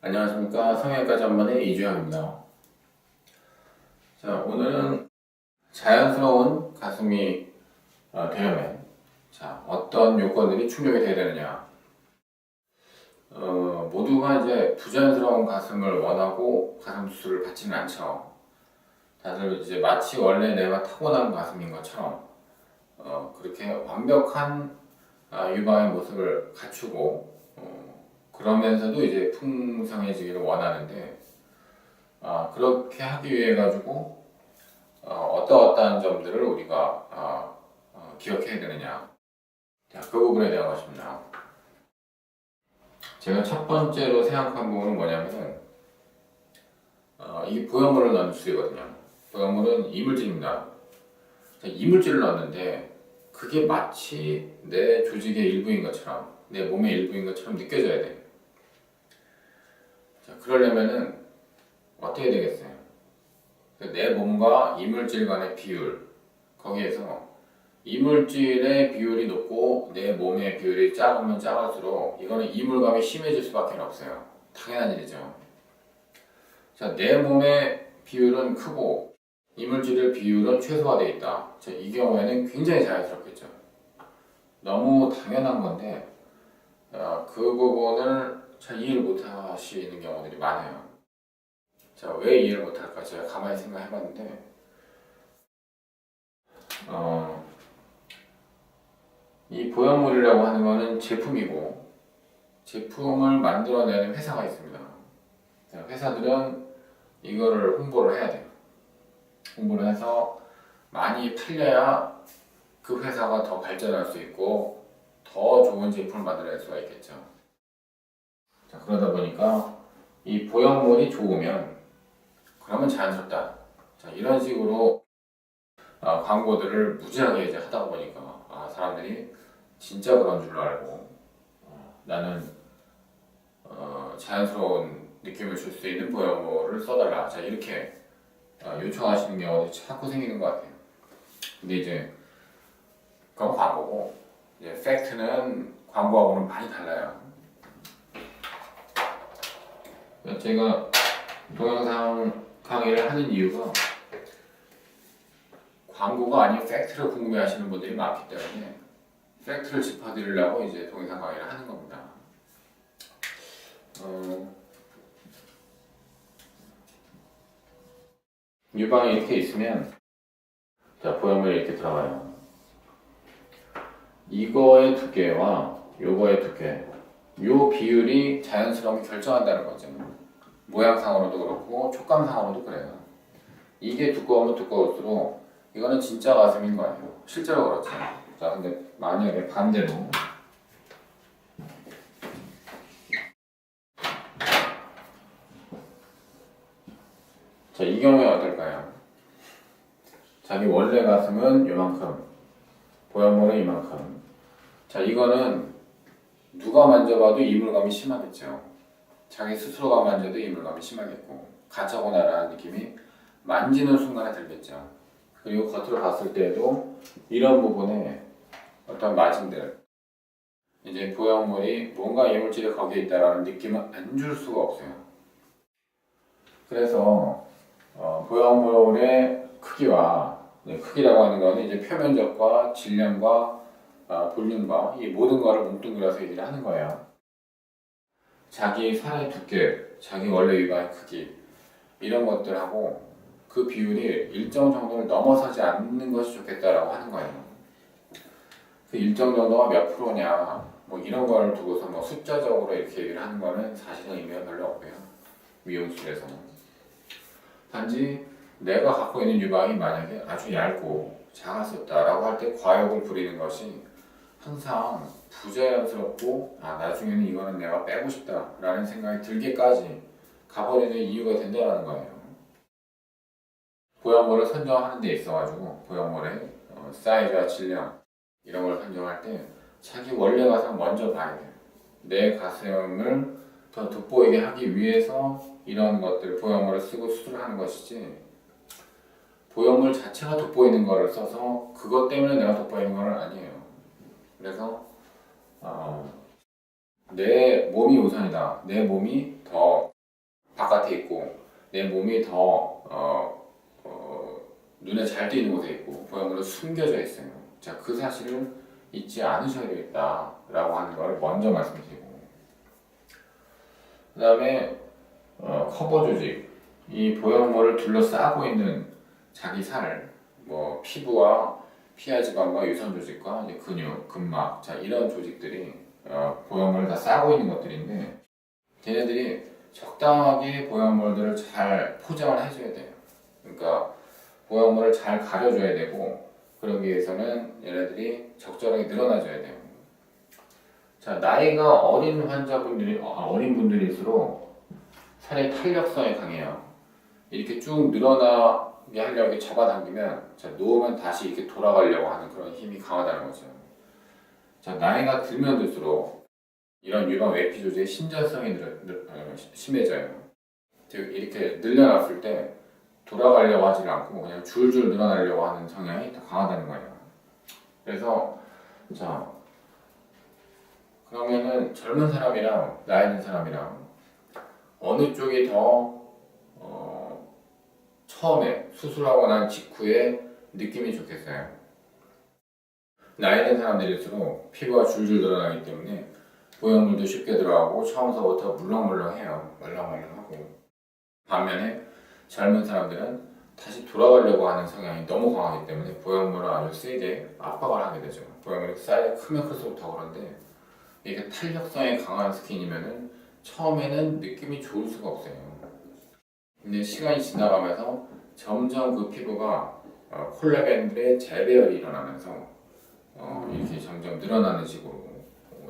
안녕하십니까. 성형외과 전문의 이주영입니다. 자, 오늘은 자연스러운 가슴이 되려면 어떤 요건들이 충족이 되어야 되느냐. 모두가 이제 부자연스러운 가슴을 원하고 가슴 수술을 받지는 않죠. 다들 이제 마치 원래 내가 타고난 가슴인 것처럼 그렇게 완벽한 유방의 모습을 갖추고 그러면서도 이제 풍성해지기를 원하는데 그렇게 하기 위해 가지고 어떠한 점들을 우리가 기억해야 되느냐. 자, 그 부분에 대한 것입니다. 제가 첫 번째로 생각한 부분은 뭐냐면은 이게 보형물을 넣는 수술이거든요. 보형물은 이물질입니다. 이물질을 넣었는데 그게 마치 내 조직의 일부인 것처럼, 내 몸의 일부인 것처럼 느껴져야 돼요. 자, 그러려면은 어떻게 되겠어요? 내 몸과 이물질 간의 비율, 거기에서 이물질의 비율이 높고 내 몸의 비율이 작으면 작을수록 이거는 이물감이 심해질 수밖에 없어요. 당연한 일이죠. 자, 내 몸의 비율은 크고 이물질의 비율은 최소화되어 있다. 자, 이 경우에는 굉장히 자연스럽겠죠. 너무 당연한 건데 그 부분을 잘 이해를 못 하시는 경우들이 많아요. 자, 왜 이해를 못 할까? 제가 가만히 생각해 봤는데 이 보형물이라고 하는 거는 제품이고 제품을 만들어내는 회사가 있습니다. 자, 회사들은 이거를 홍보를 해야 돼요. 홍보를 해서 많이 팔려야 그 회사가 더 발전할 수 있고 더 좋은 제품을 만들어낼 수가 있겠죠. 자, 그러다 보니까 이 보형물이 좋으면 그러면 자연스럽다. 자, 이런 식으로 광고들을 무지하게 이제 하다 보니까 사람들이 진짜 그런 줄로 알고 나는 자연스러운 느낌을 줄 수 있는 보형물을 써달라. 자, 이렇게 요청하시는 경우가 자꾸 생기는 것 같아요. 근데 이제 그건 광고고 이제 팩트는 광고하고는 많이 달라요. 제가 동영상 강의를 하는 이유가 광고가 아닌 팩트를 궁금해하시는 분들이 많기 때문에 팩트를 짚어드리려고 이제 동영상 강의를 하는 겁니다. 유방이 이렇게 있으면 자, 보형물이 이렇게 들어가요. 이거의 두께와 요거의 두께, 요 비율이 자연스러움을 결정한다는 거죠. 모양상으로도 그렇고 촉감상으로도 그래요. 이게 두꺼우면 두꺼울수록 이거는 진짜 가슴인 거예요. 실제로 그렇죠. 자, 근데 만약에 반대로 자, 이 경우에 어떨까요? 자기 원래 가슴은 요만큼, 보형물은 이만큼. 자, 이거는 누가 만져봐도 이물감이 심하겠죠. 자기 스스로가 만져도 이물감이 심하겠고 가차고나라는 느낌이 만지는 순간에 들겠죠. 그리고 겉으로 봤을 때에도 이런 부분에 어떤 마진들, 이제 보형물이 뭔가 이물질이 거기에 있다라는 느낌을 안 줄 수가 없어요. 그래서 보형물의 크기와 크기라고 하는 것은 이제 표면적과 질량과 볼륨과 이 모든 것을 뭉뚱그려서 얘기를 하는 거예요. 자기 살의 두께, 자기 원래 유방의 크기 이런 것들하고 그 비율이 일정 정도를 넘어서지 않는 것이 좋겠다라고 하는 거예요. 그 일정 정도가 몇 프로냐 뭐 이런 걸 두고서 뭐 숫자적으로 이렇게 얘기를 하는 거는 사실은 의미가 별로 없고요. 미용술에서는 단지 내가 갖고 있는 유방이 만약에 아주 얇고 작았었다라고 할 때 과욕을 부리는 것이 항상 부자연스럽고 나중에는 이거는 내가 빼고 싶다라는 생각이 들게까지 가버리는 이유가 된다는 거예요. 보형물을 선정하는 데 있어가지고 보형물의 사이즈와 질량 이런 걸 선정할 때 자기 원래 가슴을 먼저 봐야 돼요. 내 가슴을 더 돋보이게 하기 위해서 이런 것들 보형물을 쓰고 수술하는 것이지 보형물 자체가 돋보이는 거를 써서 그것 때문에 내가 돋보이는 건 아니에요. 그래서 내 몸이 우선이다. 내 몸이 더 바깥에 있고 내 몸이 더 눈에 잘 띄는 곳에 있고 보형물은 숨겨져 있어요. 자, 그 사실을 잊지 않으셔야 되겠다라고 하는 거를 먼저 말씀드리고, 그 다음에 커버 조직, 이 보형물을 둘러싸고 있는 자기 살, 뭐 피부와 피하지방과 유선 조직과 이제 근육, 근막, 자 이런 조직들이 보형물을 다 싸고 있는 것들인데, 걔네들이 적당하게 보형물들을 잘 포장을 해줘야 돼요. 그러니까 보형물을 잘 가려줘야 되고, 그러기 위해서는 얘네들이 적절하게 늘어나줘야 돼요. 자, 나이가 어린 환자분들이, 어린 분들일수록 살의 탄력성이 강해요. 이렇게 쭉 늘어나게 하려고 잡아당기면, 자, 놓으면 다시 이렇게 돌아가려고 하는 그런 힘이 강하다는 거죠. 자, 나이가 들면 들수록 이런 유방 외피 조직의 신전성이 심해져요. 즉, 이렇게 늘려놨을 때 돌아가려고 하지 않고 그냥 줄줄 늘어나려고 하는 성향이 더 강하다는 거예요. 그래서 자, 그러면은 젊은 사람이랑 나이 든 사람이랑 어느 쪽이 더 처음에 수술하고 난 직후에 느낌이 좋겠어요? 나이 든 사람들일수록 피부가 줄줄 늘어나기 때문에 보형물도 쉽게 들어가고 처음서부터 물렁물렁해요. 말랑말랑하고. 반면에 젊은 사람들은 다시 돌아가려고 하는 성향이 너무 강하기 때문에 보형물을 아주 세게 압박을 하게 되죠. 보형물이 사이즈가 크면 클수록 더 그런데, 이게 탄력성이 강한 스킨이면은 처음에는 느낌이 좋을 수가 없어요. 근데 시간이 지나가면서 점점 그 피부가 콜라겐들의 재배열이 일어나면서 이렇게 점점 늘어나는 식으로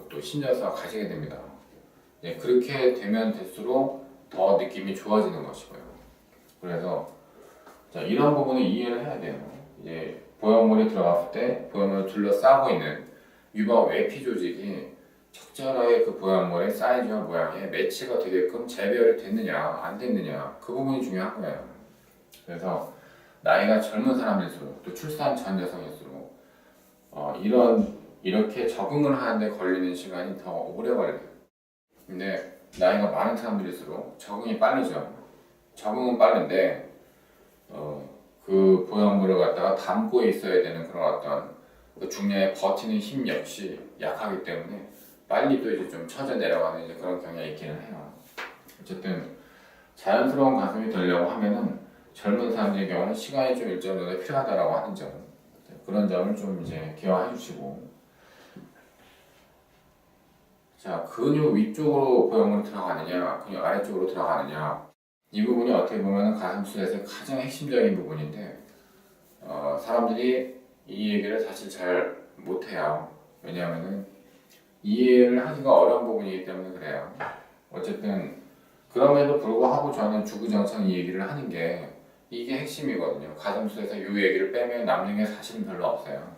또 신전사가 가지게 됩니다. 네, 그렇게 되면 될수록 더 느낌이 좋아지는 것이고요. 그래서 자, 이런 부분을 이해를 해야 돼요. 이제 보형물이 들어갔을 때 보형물을 둘러싸고 있는 유방 외피 조직이 적절하게 그 보형물의 사이즈와 모양에 매치가 되게끔 재배열이 됐느냐 안 됐느냐, 그 부분이 중요한 거예요. 그래서 나이가 젊은 사람일수록 또 출산 전 여성일수록 이렇게 적응을 하는데 걸리는 시간이 더 오래 걸려요. 근데 나이가 많은 사람들일수록 적응이 빠르죠. 적응은 빠른데 그 보형물을 갖다가 담고 있어야 되는 그런 어떤 그 중량에 버티는 힘 역시 약하기 때문에 빨리 또 이제 좀 처져 내려가는 이제 그런 경향이 있기는 해요. 어쨌든 자연스러운 가슴이 되려고 하면은 젊은 사람들의 경우는 시간이 좀 일정 정도 필요하다라고 하는 점, 그런 점을 좀 이제 기억해 주시고, 자, 근육 위쪽으로 보형물이 들어가느냐, 근육 아래쪽으로 들어가느냐, 이 부분이 어떻게 보면 가슴술에서 가장 핵심적인 부분인데, 사람들이 이 얘기를 사실 잘 못해요. 왜냐하면은 이해를 하기가 어려운 부분이기 때문에 그래요. 어쨌든 그럼에도 불구하고 저는 주구장창 이 얘기를 하는 게 이게 핵심이거든요. 가슴술에서 이 얘기를 빼면 남는 게 사실은 별로 없어요.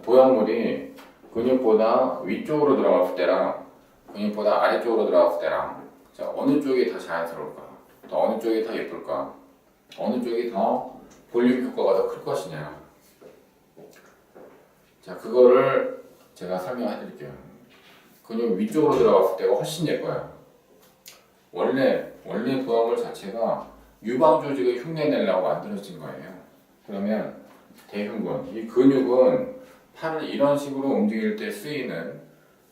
보형물이 근육보다 위쪽으로 들어갔을 때랑 근육보다 아래쪽으로 들어갔을 때랑, 자, 어느 쪽이 더 자연스러울까? 또 어느 쪽이 더 예쁠까? 어느 쪽이 더 볼륨 효과가 더 클 것이냐? 자, 그거를 제가 설명해 드릴게요. 근육 위쪽으로 들어갔을 때가 훨씬 예뻐요. 원래 보형물 자체가 유방 조직을 흉내내려고 만들어진 거예요. 그러면 대흉근, 이 근육은 팔을 이런 식으로 움직일 때 쓰이는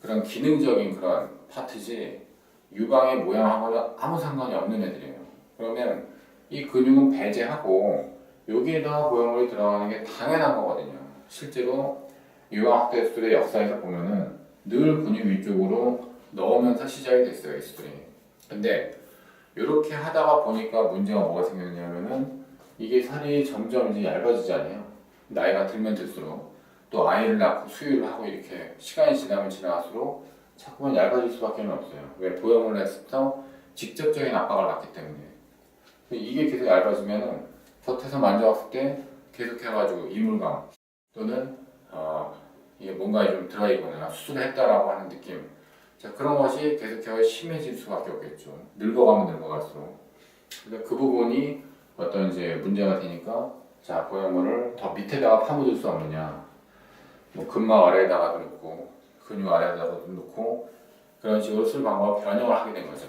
그런 기능적인 그런 파트지 유방의 모양하고는 아무 상관이 없는 애들이에요. 그러면 이 근육은 배제하고 여기에다가 보형물이 들어가는 게 당연한 거거든요. 실제로 유방학대술의 역사에서 보면은 늘 근육 위쪽으로 넣으면서 시작이 됐어요, 이 수술이. 근데 이렇게 하다가 보니까 문제가 뭐가 생겼냐면은 이게 살이 점점 이제 얇아지잖아요. 나이가 들면 들수록. 또 아이를 낳고 수유를 하고 이렇게 시간이 지나면 지날수록 자꾸만 얇아질 수밖에 없어요. 왜? 보형물을 했을 때 직접적인 압박을 받기 때문에. 이게 계속 얇아지면은 겉에서 만져봤을 때 계속 해가지고 이물감 또는 이게 뭔가 좀 들어가 있거나 수술을 했다라고 하는 느낌, 자, 그런 것이 계속해서 심해질 수밖에 없겠죠. 늙어가면 늙어갈수록. 근데 그 부분이 어떤 이제 문제가 되니까, 자, 보형물을 더 밑에다가 파묻을 수 없느냐, 뭐 근막 아래에다가도 넣고 근육 아래에다가도 넣고, 그런 식으로 술 방법을 변형을 하게 된 거죠.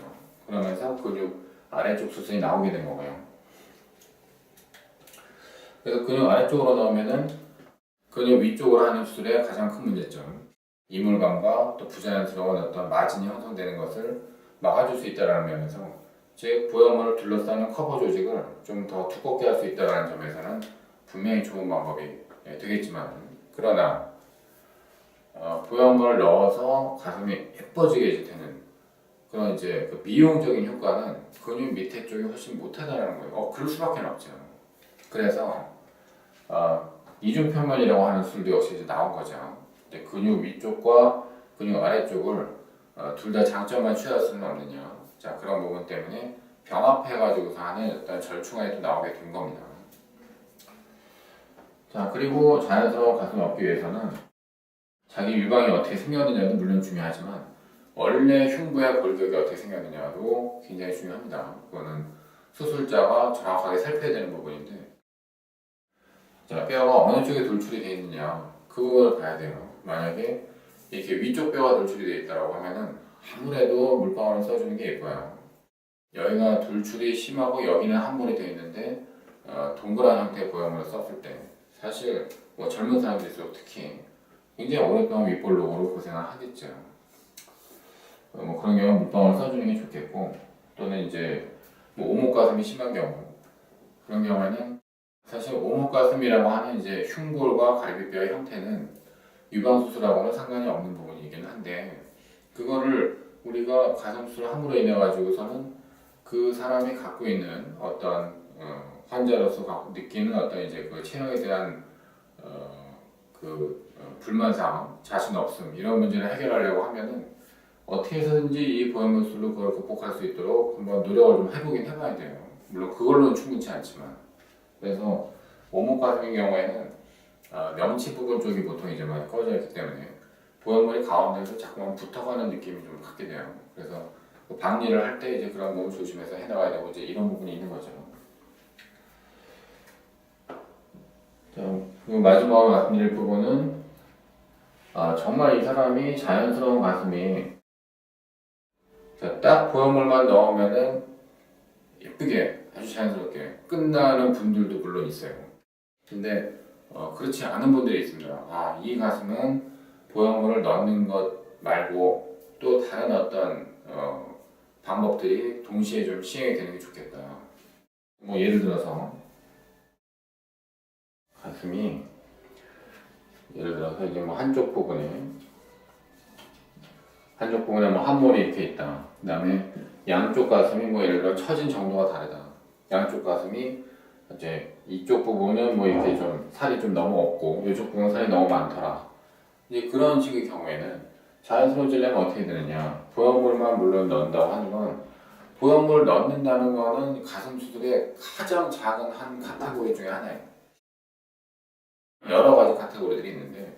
그러면서 근육 아래쪽 수술이 나오게 된 거고요. 그래서 근육 아래쪽으로 넣으면은 근육 위쪽으로 하는 수술의 가장 큰 문제점, 이물감과 또 부자연스러운 어떤 마진이 형성되는 것을 막아줄 수 있다는 면에서, 즉 보형물을 둘러싸는 커버 조직을 좀 더 두껍게 할 수 있다는 점에서는 분명히 좋은 방법이 되겠지만, 그러나 보형물을 넣어서 가슴이 예뻐지게 되는 그런 이제 그 미용적인 효과는 근육 밑에 쪽이 훨씬 못하다는 거예요. 그럴 수밖에 없죠. 그래서 이중편면이라고 하는 수술도 역시 이제 나온 거죠. 근육 위쪽과 근육 아래쪽을 둘 다 장점만 취할 수는 없느냐. 자, 그런 부분 때문에 병합해가지고서 하는 어떤 절충안이 또 나오게 된 겁니다. 자, 그리고 자연스러운 가슴을 얻기 위해서는 자기 유방이 어떻게 생겼느냐도 물론 중요하지만 원래 흉부의 골격이 어떻게 생겼느냐도 굉장히 중요합니다. 그거는 수술자가 정확하게 살펴야 되는 부분인데, 자, 뼈가 어느 쪽에 돌출이 되어 있느냐 그걸 봐야 돼요. 만약에 이렇게 위쪽 뼈가 돌출이 되어 있다고 하면은 아무래도 물방울을 써주는 게 예뻐요. 여기가 돌출이 심하고 여기는 함몰이 되어 있는데 동그란 형태의 보형물을 썼을 때 사실 뭐 젊은 사람들일수록 특히 굉장히 오랫동안 윗볼록으로 고생을 하겠죠. 뭐 그런 경우 물방울을 써주는 게 좋겠고, 또는 이제 뭐 오목가슴이 심한 경우, 그런 경우에는 사실 오목가슴이라고 하는 이제 흉골과 갈비뼈의 형태는 유방수술하고는 상관이 없는 부분이긴 한데, 그거를 우리가 가슴수술 함으로 인해 가지고서는 그 사람이 갖고 있는 어떤 환자로서 느끼는 어떤 이제 그 체형에 대한 불만사항, 자신 없음 이런 문제를 해결하려고 하면은 어떻게 해서든지 이 보형물술로 그걸 극복할 수 있도록 한번 노력을 좀 해보긴 해봐야 돼요. 물론 그걸로는 충분치 않지만. 그래서 오목가슴인 경우에는 명치 부분 쪽이 보통 이제 많이 꺼져 있기 때문에 보형물이 가운데서 자꾸만 붙어가는 느낌이 좀 갖게 돼요. 그래서 그 박리를 할 때 이제 그런 부분 조심해서 해나가야 되고 이제 이런 부분이 있는 거죠. 자, 그리고 마지막으로 말씀드릴 부분은 정말 이 사람이 자연스러운 가슴이, 자, 딱 보형물만 넣으면은 예쁘게 아주 자연스럽게 끝나는 분들도 물론 있어요. 근데 그렇지 않은 분들이 있습니다. 이 가슴은 보형물을 넣는 것 말고 또 다른 어떤 방법들이 동시에 좀 시행이 되는 게 좋겠다. 뭐 예를 들어서 가슴이 예를 들어서 이제 뭐 한쪽 부분에 뭐 함몰이 이렇게 있다. 그 다음에 양쪽 가슴이 뭐 예를 들어 처진 정도가 다르다. 양쪽 가슴이 이제 이쪽 부분은 뭐 이렇게 좀 살이 좀 너무 없고 이쪽 부분은 살이 너무 많더라. 이제 그런 식의 경우에는 자연스러워지려면 어떻게 되느냐. 보형물만 물론 넣는다고 하는 건, 보형물을 넣는다는 거는 가슴 수술의 가장 작은 한 카테고리 중에 하나예요. 여러 가지 카테고리들이 있는데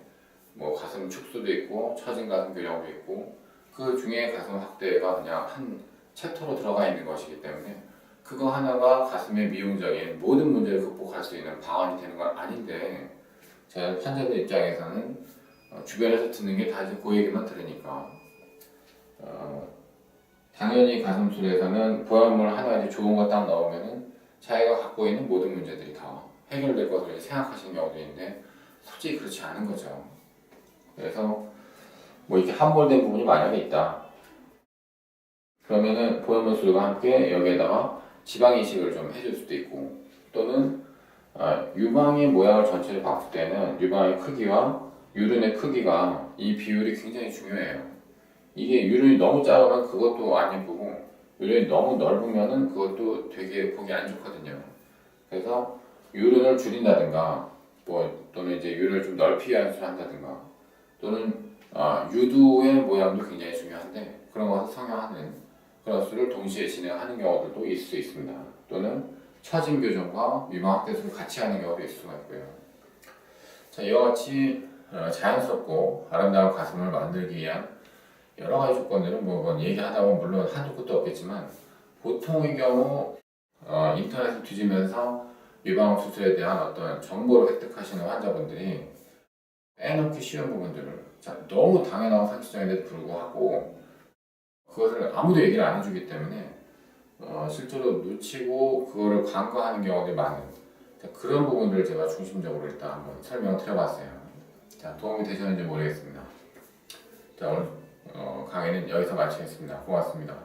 뭐 가슴 축소도 있고 처진 가슴 교정도 있고, 그 중에 가슴 확대가 그냥 한 챕터로 들어가 있는 것이기 때문에 그거 하나가 가슴의 미용적인 모든 문제를 극복할 수 있는 방안이 되는 건 아닌데, 제가 환자들 입장에서는 주변에서 듣는 게 다 이제 그 얘기만 들으니까 당연히 가슴술에서는 보형물 하나 이제 좋은 거 딱 넣으면은 자기가 갖고 있는 모든 문제들이 다 해결될 것으로 생각하시는 경우도 있는데 솔직히 그렇지 않은 거죠. 그래서 뭐 이렇게 함몰된 부분이 만약에 있다. 그러면은 보형물술과 함께 여기에다가 지방 이식을 좀 해줄 수도 있고, 또는 유방의 모양을 전체를 봤을 때는 유방의 크기와 유륜의 크기가 이 비율이 굉장히 중요해요. 이게 유륜이 너무 작으면 그것도 안 예쁘고 유륜이 너무 넓으면은 그것도 되게 보기 안 좋거든요. 그래서 유륜을 줄인다든가 뭐 또는 이제 유륜을 좀 넓히 연출한다든가, 또는 유두의 모양도 굉장히 중요한데 그런 것을 성형하는 그런 수를 동시에 진행하는 경우들도 있을 수 있습니다. 또는 처진 교정과 유방 확대술을 같이 하는 경우도 있을 수가 있고요. 자, 이와 같이 자연스럽고 아름다운 가슴을 만들기 위한 여러 가지 조건들은 뭐 얘기하다 보면 물론 한도 끝도 없겠지만, 보통의 경우 인터넷을 뒤지면서 유방 수술에 대한 어떤 정보를 획득하시는 환자분들이 빼놓기 쉬운 부분들을, 너무 당연하고 상식적인데도 불구하고 그것을 아무도 얘기를 안 해주기 때문에 실제로 놓치고 그거를 간과하는 경우들이 많은, 자, 그런 부분들을 제가 중심적으로 일단 한번 설명을 드려봤어요. 자, 도움이 되셨는지 모르겠습니다. 자, 오늘 강의는 여기서 마치겠습니다. 고맙습니다.